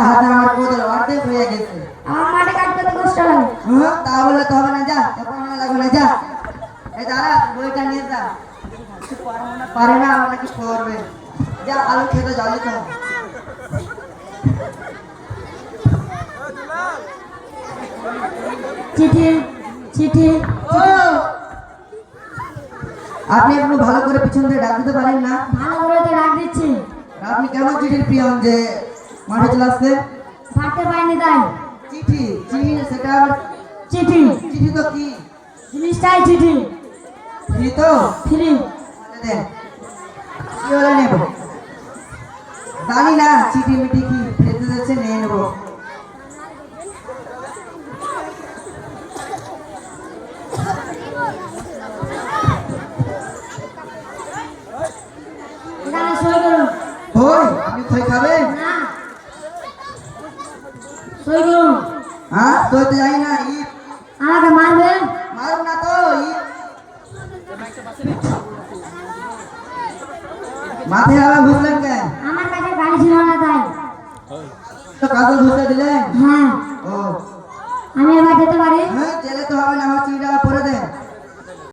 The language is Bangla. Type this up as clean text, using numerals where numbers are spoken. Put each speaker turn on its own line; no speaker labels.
হাতে আমার কোদাল অর্ধেক হয়ে গেছে।
আমার মাঠে কাজ করতে কষ্ট লাগে।
হ্যাঁ তা বলে তো হবে না, যা পড়ানো লাগবে না, যা এই দাঁড়া বইটা নিয়ে যা। কিছু পারে না আমার নাকি করবে, যা আলু খেতে জল দিতে হবে।
চিঠি চিঠি
ও আপনি একটু ভালো করে পিছন দিয়ে ডাক দিতে পারেন না?
ভালো করে তো ডাক দিচ্ছি।
আপনি কেমন চিঠির পিয়ন যে মাঠে চলে আসছে?
পারতে পারিনি তাই।
চিঠি চিঠি সেটা আবার
চিঠি
চিঠি তো কি?
জিনিসটাই চিঠি।
ফ্রি তো?
ফ্রি।
দেন কি হলে নেব জানি না, চিঠি মিঠি কি ফ্রিতে যাচ্ছে নিয়ে নেবো।
এখানে সই করুন।
ওই আপনি খই খাবেন?
না, সই করুন।
হ্যাঁ তো তো জানি না, ঈদ
আমাকে মারবেন?
মারুন না তো, ঈদ মাথায় আবার ঘুরলেন কেন?
আমার কাছে গাড়ি ছিল না তাই।
তো কাগজ ঘুরতে দিলেন?
হ্যাঁ,
ও
আমি এবার যেতে পারি?
হ্যাঁ জেলে তো হবে না, আমার চিঠিটা